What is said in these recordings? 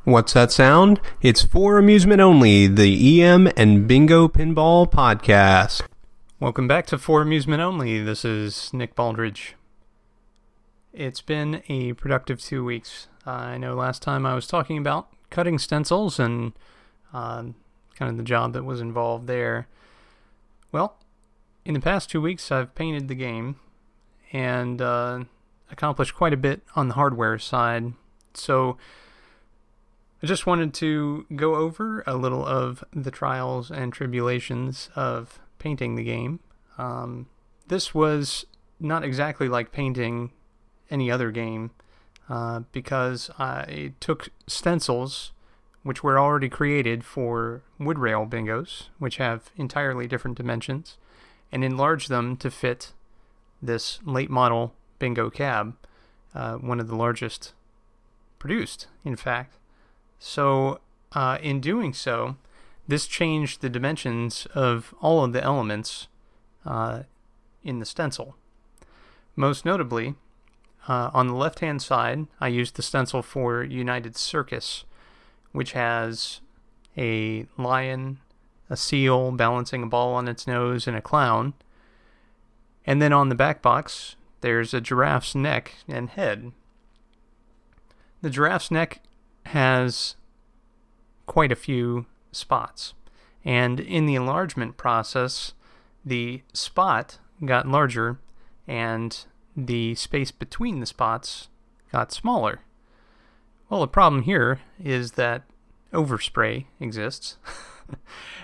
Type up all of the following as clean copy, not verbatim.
What's that sound? It's For Amusement Only, the EM and Bingo Pinball Podcast. Welcome back to For Amusement Only. This is Nick Baldridge. It's been a productive 2 weeks. I know last time I was talking about cutting stencils and kind of the job that was involved there. Well, in the past 2 weeks I've painted the game and accomplished quite a bit on the hardware side. So I just wanted to go over a little of the trials and tribulations of painting the game. This was not exactly like painting any other game because I took stencils which were already created for wood rail bingos, which have entirely different dimensions, and enlarged them to fit this late model bingo cab, one of the largest produced, in fact. So, in doing so, this changed the dimensions of all of the elements in the stencil. Most notably, on the left-hand side, I used the stencil for United Circus, which has a lion, a seal balancing a ball on its nose, and a clown. And then on the back box, there's a giraffe's neck and head. The giraffe's neck has quite a few spots, and in the enlargement process the spot got larger and the space between the spots got smaller. Well, the problem here is that overspray exists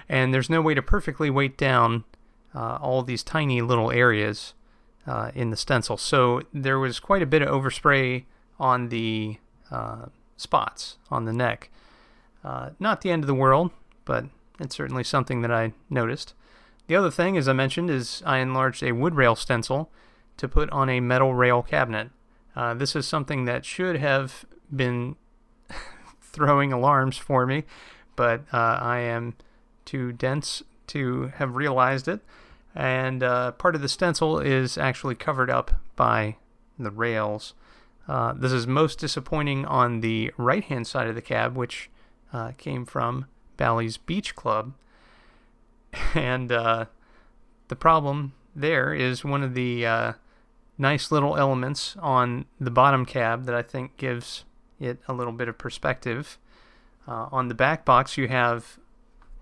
and there's no way to perfectly weight down all these tiny little areas in the stencil, so there was quite a bit of overspray on the spots on the neck. Not the end of the world, but it's certainly something that I noticed. The other thing, as I mentioned, is I enlarged a wood rail stencil to put on a metal rail cabinet. This is something that should have been throwing alarms for me, but I am too dense to have realized it, and part of the stencil is actually covered up by the rails. This is most disappointing on the right-hand side of the cab, which came from Bally's Beach Club. And the problem there is one of the nice little elements on the bottom cab that I think gives it a little bit of perspective. On the back box, you have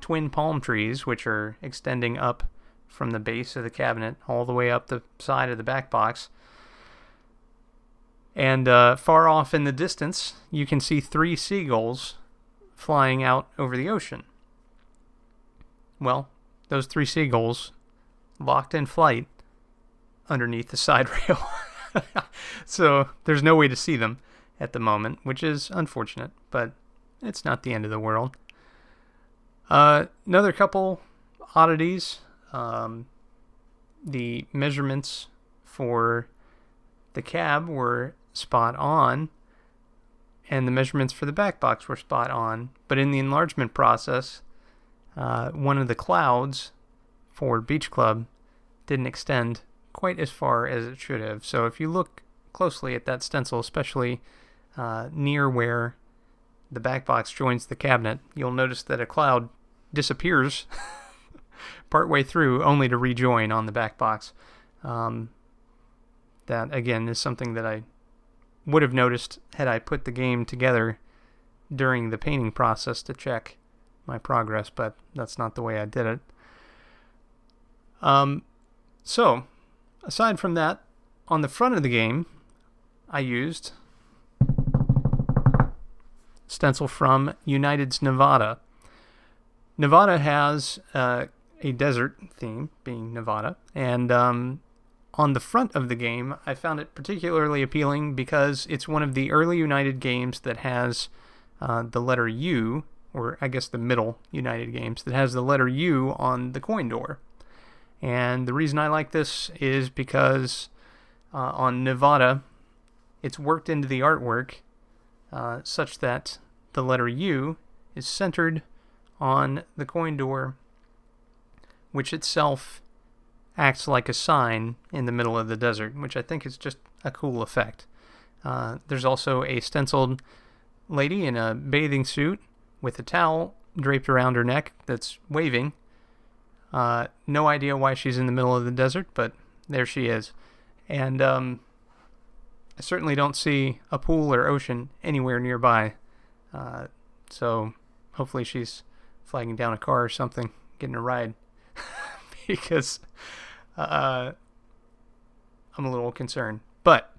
twin palm trees, which are extending up from the base of the cabinet all the way up the side of the back box. And far off in the distance, you can see 3 seagulls flying out over the ocean. Well, those 3 seagulls locked in flight underneath the side rail. So there's no way to see them at the moment, which is unfortunate, but it's not the end of the world. Another couple oddities. The measurements for the cab were spot on, and the measurements for the back box were spot on, but in the enlargement process, one of the clouds for Beach Club didn't extend quite as far as it should have. So if you look closely at that stencil, especially near where the back box joins the cabinet, you'll notice that a cloud disappears partway through, only to rejoin on the back box. That, again, is something that I would have noticed had I put the game together during the painting process to check my progress, but that's not the way I did it. So, aside from that, on the front of the game, I used stencil from United's Nevada. Nevada has a desert theme, being Nevada, and on the front of the game, I found it particularly appealing because it's one of the early United games that has the letter U, or I guess the middle United games, that has the letter U on the coin door. And the reason I like this is because on Nevada, it's worked into the artwork such that the letter U is centered on the coin door, which itself acts like a sign in the middle of the desert, which I think is just a cool effect. There's also a stenciled lady in a bathing suit with a towel draped around her neck that's waving. No idea why she's in the middle of the desert, but there she is. And I certainly don't see a pool or ocean anywhere nearby. So hopefully she's flagging down a car or something, getting a ride. Because I'm a little concerned. But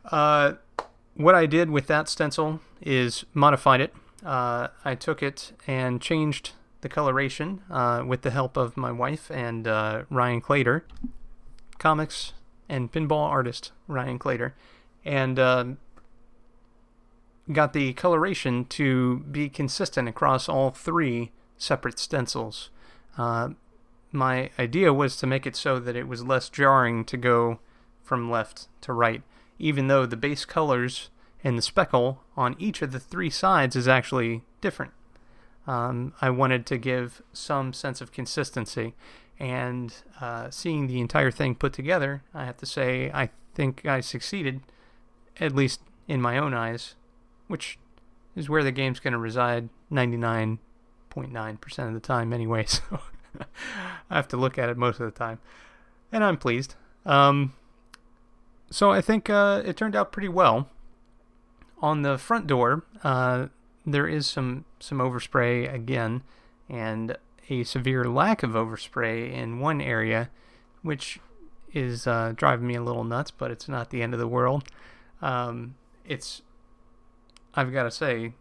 what I did with that stencil is modified it. I took it and changed the coloration with the help of my wife and Ryan Clater, comics and pinball artist Ryan Clater, and got the coloration to be consistent across all 3 separate stencils. My idea was to make it so that it was less jarring to go from left to right, even though the base colors and the speckle on each of the 3 sides is actually different. I wanted to give some sense of consistency, and seeing the entire thing put together, I have to say I think I succeeded, at least in my own eyes, which is where the game's going to reside 99.9% of the time anyway, so I have to look at it most of the time, and I'm pleased. So I think it turned out pretty well. On the front door, there is some overspray again, and a severe lack of overspray in one area, which is driving me a little nuts, but it's not the end of the world. It's, I've got to say,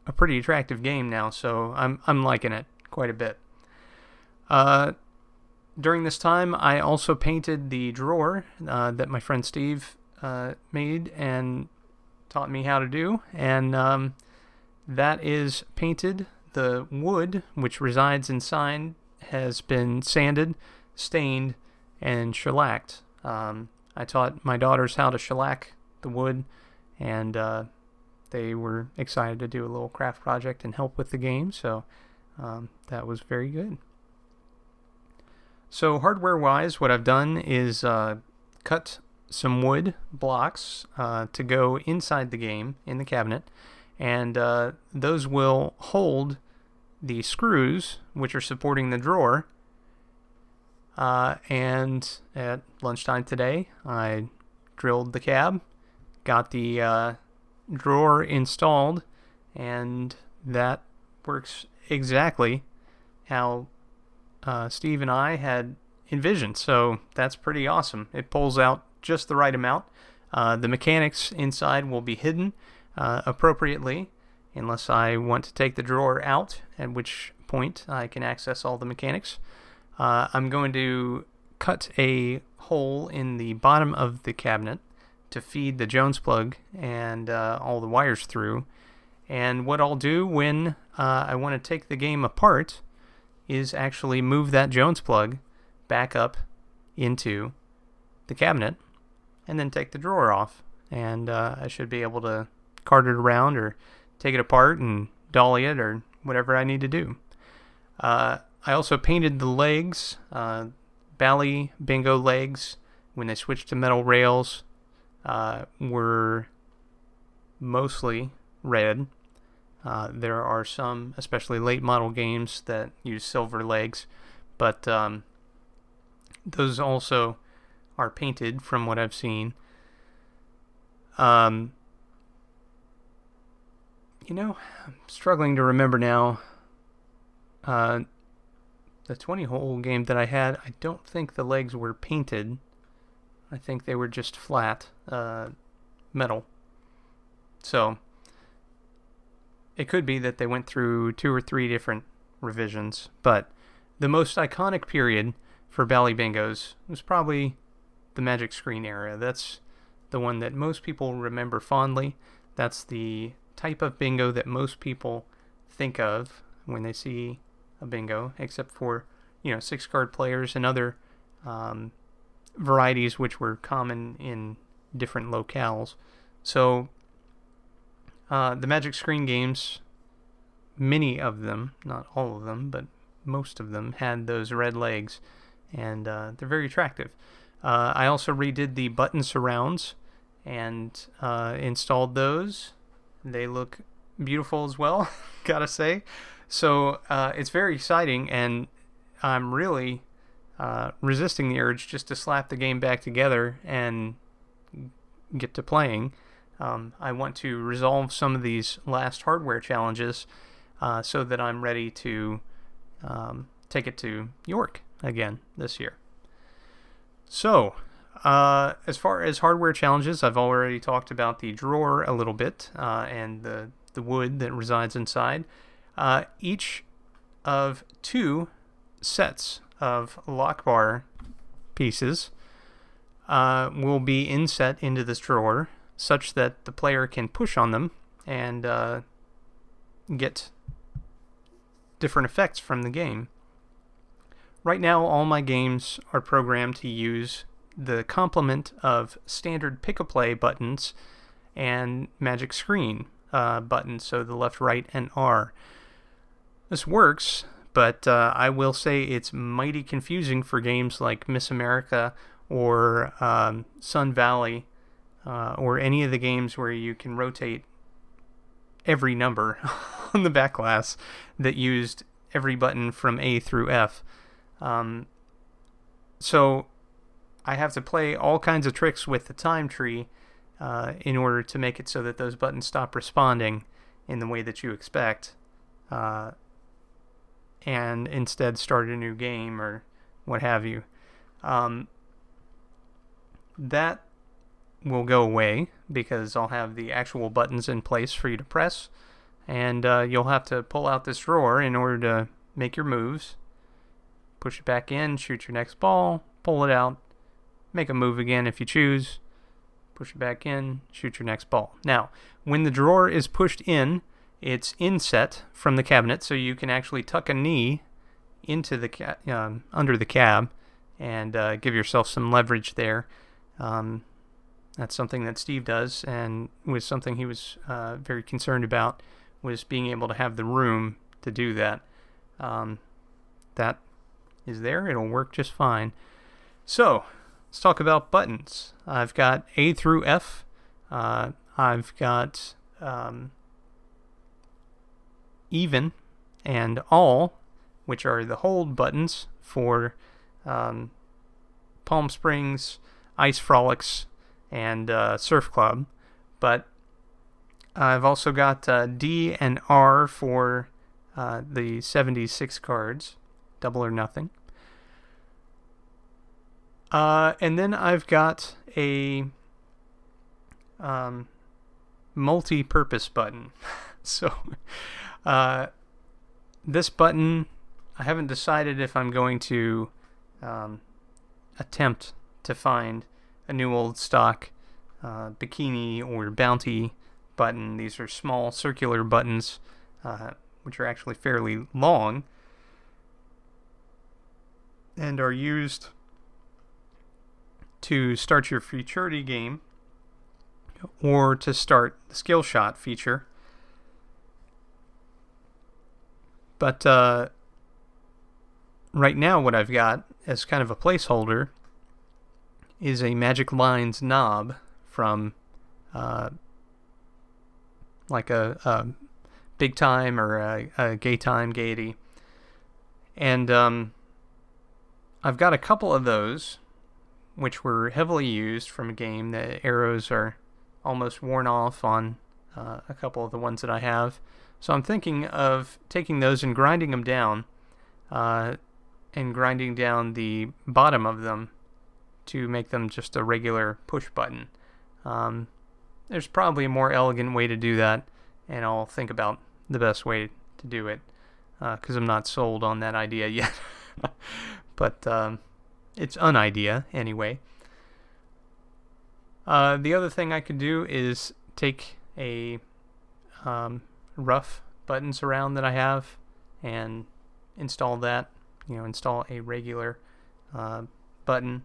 a pretty attractive game now, so I'm liking it quite a bit. During this time, I also painted the drawer that my friend Steve made and taught me how to do, and that is painted. The wood which resides inside has been sanded, stained, and shellacked. I taught my daughters how to shellac the wood, and they were excited to do a little craft project and help with the game, so that was very good. So hardware-wise, what I've done is cut some wood blocks to go inside the game in the cabinet, and those will hold the screws which are supporting the drawer. And at lunchtime today, I drilled the cab, got the drawer installed, and that works exactly how Steve and I had envisioned, so that's pretty awesome. It pulls out just the right amount. The mechanics inside will be hidden appropriately, unless I want to take the drawer out, at which point I can access all the mechanics. I'm going to cut a hole in the bottom of the cabinet to feed the Jones plug and all the wires through. And what I'll do when I want to take the game apart is actually move that Jones plug back up into the cabinet and then take the drawer off. And I should be able to cart it around or take it apart and dolly it or whatever I need to do. I also painted the legs, Bally Bingo legs, when they switched to metal rails, were mostly red. There are some, especially late model games, that use silver legs, but those also are painted from what I've seen. I'm struggling to remember now. The 20-hole game that I had, I don't think the legs were painted. I think they were just flat metal. So it could be that they went through 2 or 3 different revisions, but the most iconic period for Bally Bingos was probably the Magic Screen era. That's the one that most people remember fondly. That's the type of bingo that most people think of when they see a bingo, except for 6-card players and other varieties which were common in different locales. So the Magic Screen games, many of them, not all of them, but most of them had those red legs, and they're very attractive. I also redid the button surrounds and installed those. They look beautiful as well, gotta say. So it's very exciting, and I'm really resisting the urge just to slap the game back together and get to playing. I want to resolve some of these last hardware challenges so that I'm ready to take it to York again this year. So, as far as hardware challenges, I've already talked about the drawer a little bit and the wood that resides inside. Each of 2 sets of lock bar pieces will be inset into this drawer such that the player can push on them and get different effects from the game. Right now, all my games are programmed to use the complement of standard pick-a-play buttons and magic screen buttons, so the left, right, and R. This works, but I will say it's mighty confusing for games like Miss America or Sun Valley or any of the games where you can rotate every number on the back glass that used every button from A through F. So I have to play all kinds of tricks with the time tree in order to make it so that those buttons stop responding in the way that you expect, and instead start a new game or what have you. That will go away because I'll have the actual buttons in place for you to press, and you'll have to pull out this drawer in order to make your moves. Push it back in, shoot your next ball, pull it out, make a move again if you choose, push it back in, shoot your next ball. Now, when the drawer is pushed in, it's inset from the cabinet, so you can actually tuck a knee into the under the cab and give yourself some leverage there. That's something that Steve does, and was something he was very concerned about, was being able to have the room to do that. That is there. It'll work just fine. So, let's talk about buttons. I've got A through F. I've got even and all, which are the hold buttons for Palm Springs, Ice Frolics, and Surf Club. But I've also got D and R for the 76 cards, Double or Nothing. And then I've got a multi-purpose button. So this button, I haven't decided if I'm going to attempt to find a new old stock bikini or bounty button. These are small circular buttons, which are actually fairly long and are used to start your futurity game or to start the skill shot feature. But right now what I've got as kind of a placeholder is a Magic Lines knob from like a Big Time or a Gay Time Gaiety. And I've got a couple of those which were heavily used from a game. The arrows are almost worn off on a couple of the ones that I have. So I'm thinking of taking those and grinding them down, and grinding down the bottom of them to make them just a regular push button. There's probably a more elegant way to do that, and I'll think about the best way to do it, because I'm not sold on that idea yet. But it's an idea anyway. The other thing I could do is take a rough buttons around that I have and install that. Install a regular button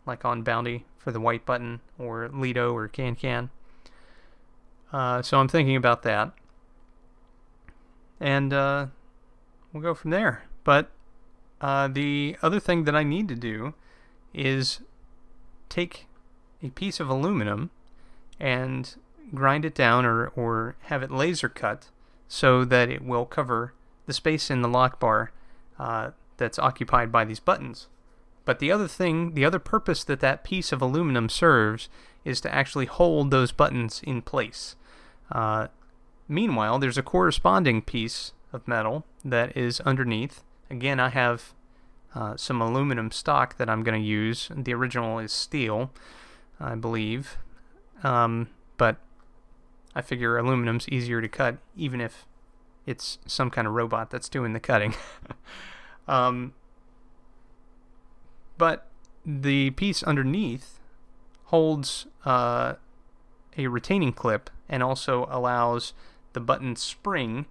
like on Bounty for the white button, or Lido or Can. So I'm thinking about that, and we'll go from there. But the other thing that I need to do is take a piece of aluminum and grind it down or have it laser cut so that it will cover the space in the lock bar that's occupied by these buttons. But the other purpose that piece of aluminum serves is to actually hold those buttons in place. Meanwhile, there's a corresponding piece of metal that is underneath. Again, I have some aluminum stock that I'm going to use. The original is steel, I believe. But I figure aluminum's easier to cut, even if it's some kind of robot that's doing the cutting. But the piece underneath holds a retaining clip and also allows the button spring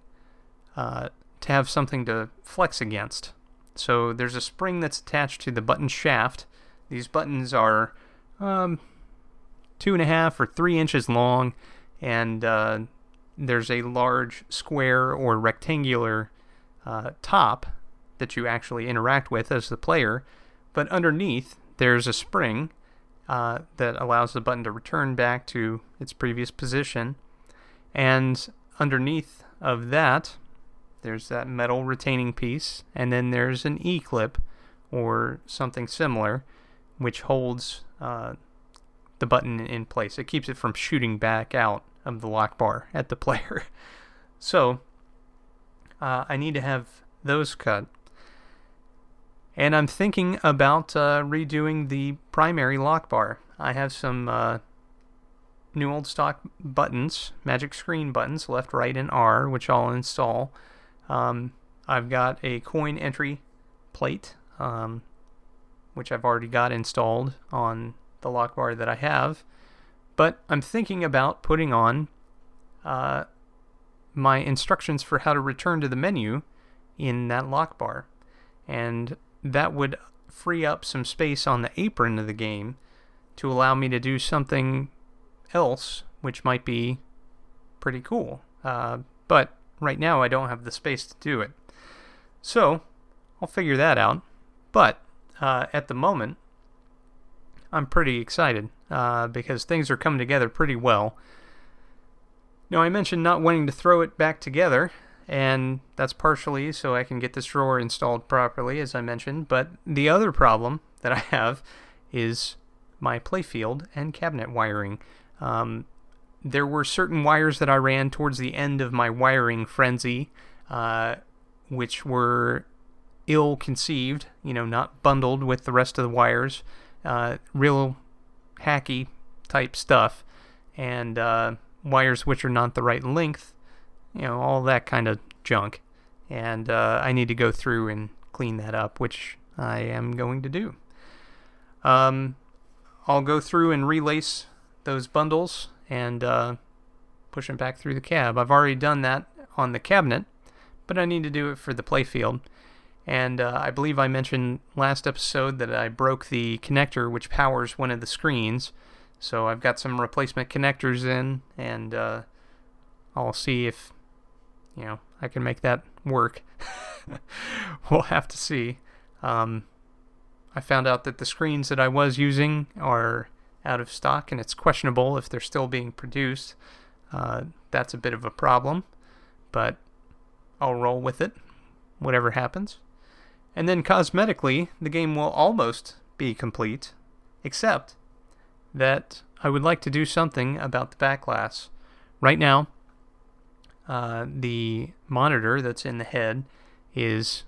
to have something to flex against. So there's a spring that's attached to the button shaft. These buttons are 2.5 or 3 inches long, and there's a large square or rectangular top that you actually interact with as the player. But underneath, there's a spring that allows the button to return back to its previous position. And underneath of that, there's that metal retaining piece, and then there's an E-clip or something similar, which holds the button in place. It keeps it from shooting back out of the lock bar at the player. So I need to have those cut. And I'm thinking about redoing the primary lock bar. I have some new old stock buttons, magic screen buttons, left, right, and R, which I'll install. I've got a coin entry plate, which I've already got installed on the lock bar that I have. But I'm thinking about putting on my instructions for how to return to the menu in that lock bar. And that would free up some space on the apron of the game to allow me to do something else, which might be pretty cool. But right now I don't have the space to do it. So I'll figure that out. But at the moment, I'm pretty excited because things are coming together pretty well. Now, I mentioned not wanting to throw it back together, and that's partially so I can get this drawer installed properly, as I mentioned. But the other problem that I have is my playfield and cabinet wiring. There were certain wires that I ran towards the end of my wiring frenzy, which were ill-conceived, not bundled with the rest of the wires, real hacky type stuff, and wires which are not the right length, all that kind of junk. And I need to go through and clean that up, which I am going to do. I'll go through and relace those bundles and push them back through the cab. I've already done that on the cabinet, but I need to do it for the playfield. And I believe I mentioned last episode that I broke the connector which powers one of the screens. So I've got some replacement connectors in, and I'll see if I can make that work. We'll have to see. I found out that the screens that I was using are out of stock, and it's questionable if they're still being produced. That's a bit of a problem, but I'll roll with it, whatever happens. And then cosmetically, the game will almost be complete, except that I would like to do something about the back glass. Right now, the monitor that's in the head is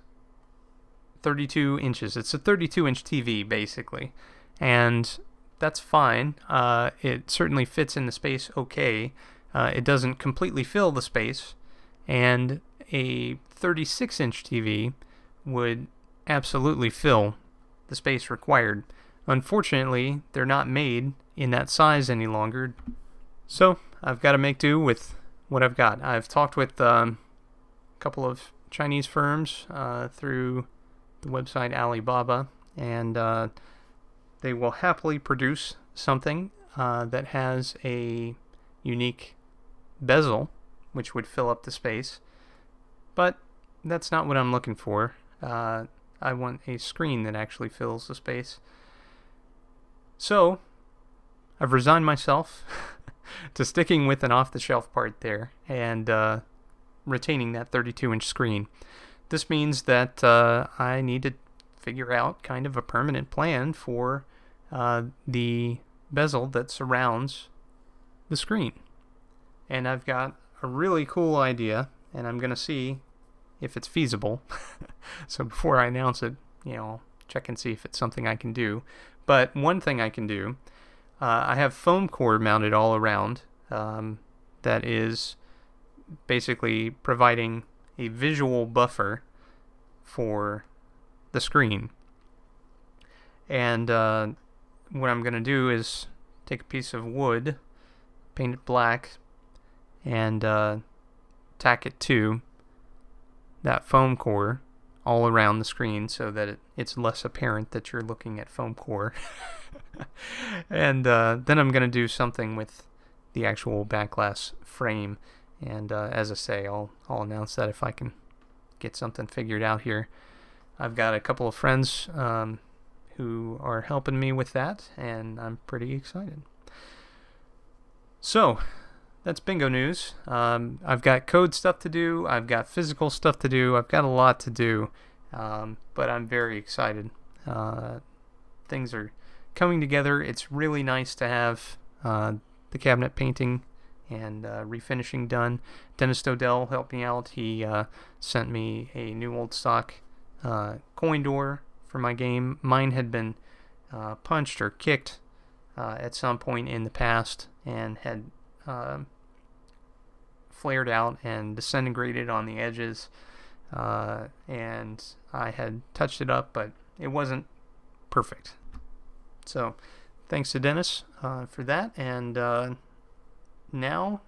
32 inches. It's a 32-inch TV, basically. And that's fine. It certainly fits in the space okay. It doesn't completely fill the space. And a 36-inch TV would absolutely fill the space required. Unfortunately, they're not made in that size any longer. So I've got to make do with what I've got. I've talked with a couple of Chinese firms through the website Alibaba, and they will happily produce something that has a unique bezel, which would fill up the space. But that's not what I'm looking for. I want a screen that actually fills the space. So I've resigned myself to sticking with an off-the-shelf part there and retaining that 32-inch screen. This means that I need to figure out kind of a permanent plan for the bezel that surrounds the screen. And I've got a really cool idea, and I'm going to see if it's feasible. So before I announce it, I'll check and see if it's something I can do. But one thing I can do, I have foam core mounted all around that is basically providing a visual buffer for the screen. And what I'm going to do is take a piece of wood, paint it black, and tack it to that foam core all around the screen so that it's less apparent that you're looking at foam core. And then I'm going to do something with the actual back glass frame. And as I say, I'll announce that if I can get something figured out here. I've got a couple of friends who are helping me with that, and I'm pretty excited. So, that's bingo news. I've got code stuff to do. I've got physical stuff to do. I've got a lot to do, but I'm very excited. Things are coming together. It's really nice to have the cabinet painting and refinishing done. Dennis Dodell helped me out. He sent me a new old stock coin door for my game. Mine had been punched or kicked at some point in the past and had flared out and disintegrated on the edges, and I had touched it up, but it wasn't perfect. So thanks to Dennis for that, and now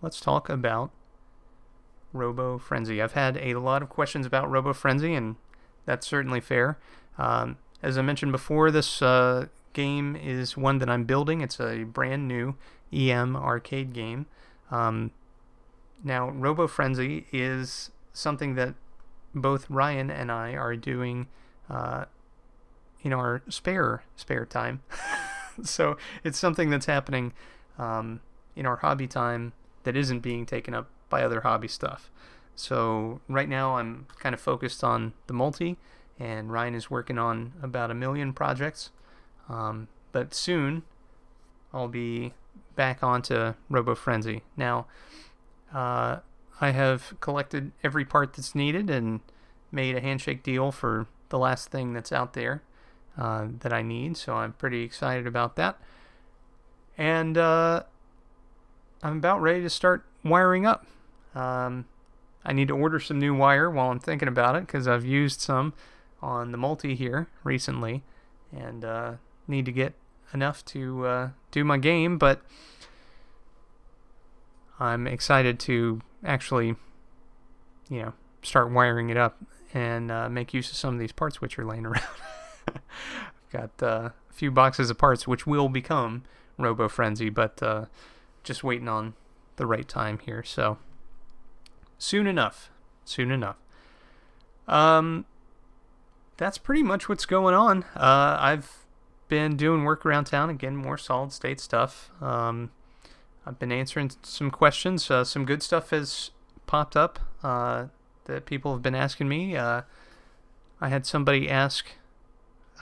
let's talk about Robo Frenzy. I've had a lot of questions about Robo Frenzy, and that's certainly fair. As I mentioned before, this game is one that I'm building. It's a brand new EM arcade game. Now, Robo Frenzy is something that both Ryan and I are doing in our spare time. So it's something that's happening in our hobby time that isn't being taken up by other hobby stuff. So right now I'm kind of focused on the multi, and Ryan is working on about 1 million projects. But soon I'll be back onto Robo Frenzy. Now, I have collected every part that's needed and made a handshake deal for the last thing that's out there that I need, so I'm pretty excited about that. And I'm about ready to start wiring up. I need to order some new wire while I'm thinking about it, because I've used some on the multi here recently, and need to get enough to do my game, but I'm excited to actually, start wiring it up and make use of some of these parts which are laying around. I've got a few boxes of parts which will become Robo Frenzy, but just waiting on the right time here. So soon enough. That's pretty much what's going on. I've been doing work around town, again, more solid state stuff. I've been answering some questions. Some good stuff has popped up that people have been asking me. I had somebody ask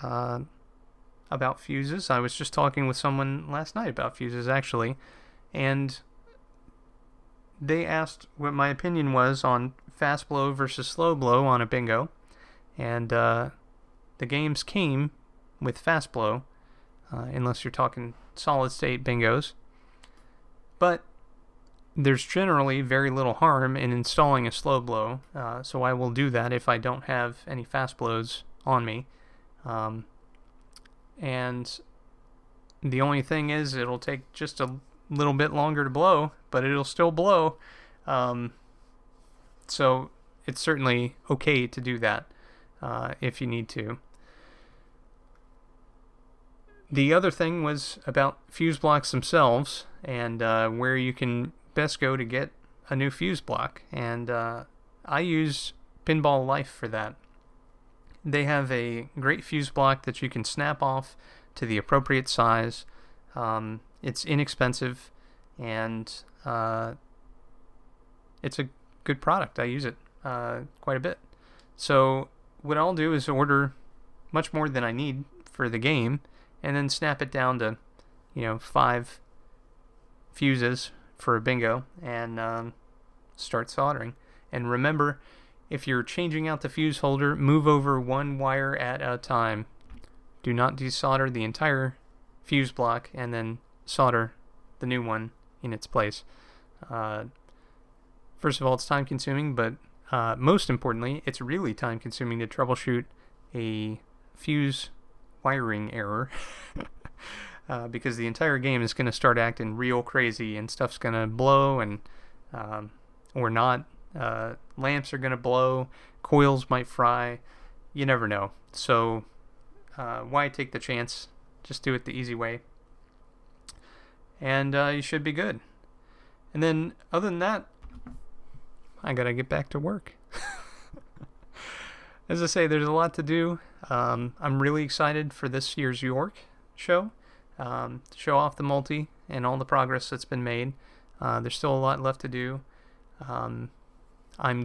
about fuses. I was just talking with someone last night about fuses, actually, and they asked what my opinion was on fast blow versus slow blow on a bingo, and the games came with fast blow, unless you're talking solid state bingos. But there's generally very little harm in installing a slow blow, so I will do that if I don't have any fast blows on me. And the only thing is, it'll take just a little bit longer to blow, but it'll still blow. So it's certainly okay to do that if you need to. The other thing was about fuse blocks themselves, and where you can best go to get a new fuse block. And I use Pinball Life for that. They have a great fuse block that you can snap off to the appropriate size. It's inexpensive, and it's a good product. I use it quite a bit. So what I'll do is order much more than I need for the game, and then snap it down to, 5 fuses for a bingo, and start soldering. And remember, if you're changing out the fuse holder, move over one wire at a time. Do not desolder the entire fuse block and then solder the new one in its place. First of all, it's time consuming, but most importantly, it's really time consuming to troubleshoot a fuse wiring error because the entire game is going to start acting real crazy and stuff's going to blow and or not. Lamps are going to blow, coils might fry, you never know. So why take the chance? Just do it the easy way, and you should be good. And then other than that, I gotta get back to work. As I say, there's a lot to do. I'm really excited for this year's York show, to show off the multi and all the progress that's been made. There's still a lot left to do. I'm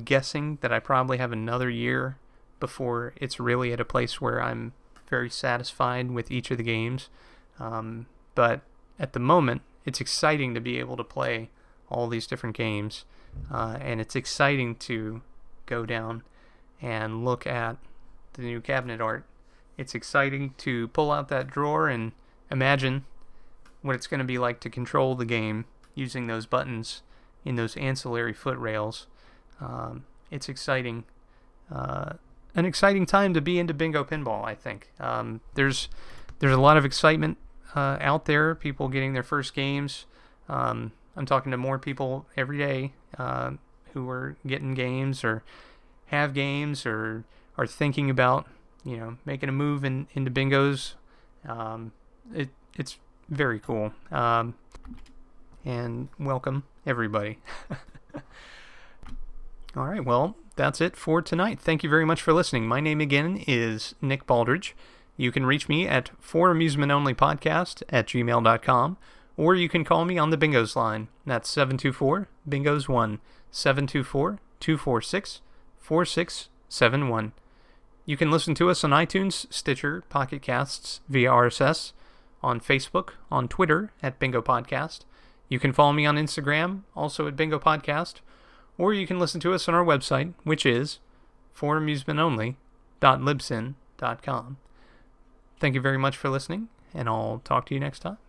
guessing that I probably have another year before it's really at a place where I'm very satisfied with each of the games. But at the moment, it's exciting to be able to play all these different games. And it's exciting to go down and look at the new cabinet art. It's exciting to pull out that drawer and imagine what it's going to be like to control the game using those buttons in those ancillary foot rails. It's exciting. An exciting time to be into Bingo Pinball, I think. There's a lot of excitement out there, people getting their first games. I'm talking to more people every day who are getting games or have games or are thinking about, making a move into bingos. It's very cool. And welcome, everybody. All right, well, that's it for tonight. Thank you very much for listening. My name again is Nick Baldridge. You can reach me at foramusementonlypodcast@gmail.com, or you can call me on the Bingos line. That's 724-BINGOS1, 724-246-4671. You can listen to us on iTunes, Stitcher, Pocket Casts, via RSS, on Facebook, on Twitter at Bingo Podcast. You can follow me on Instagram, also at Bingo Podcast, or you can listen to us on our website, which is foramusementonly.libsyn.com. Thank you very much for listening, and I'll talk to you next time.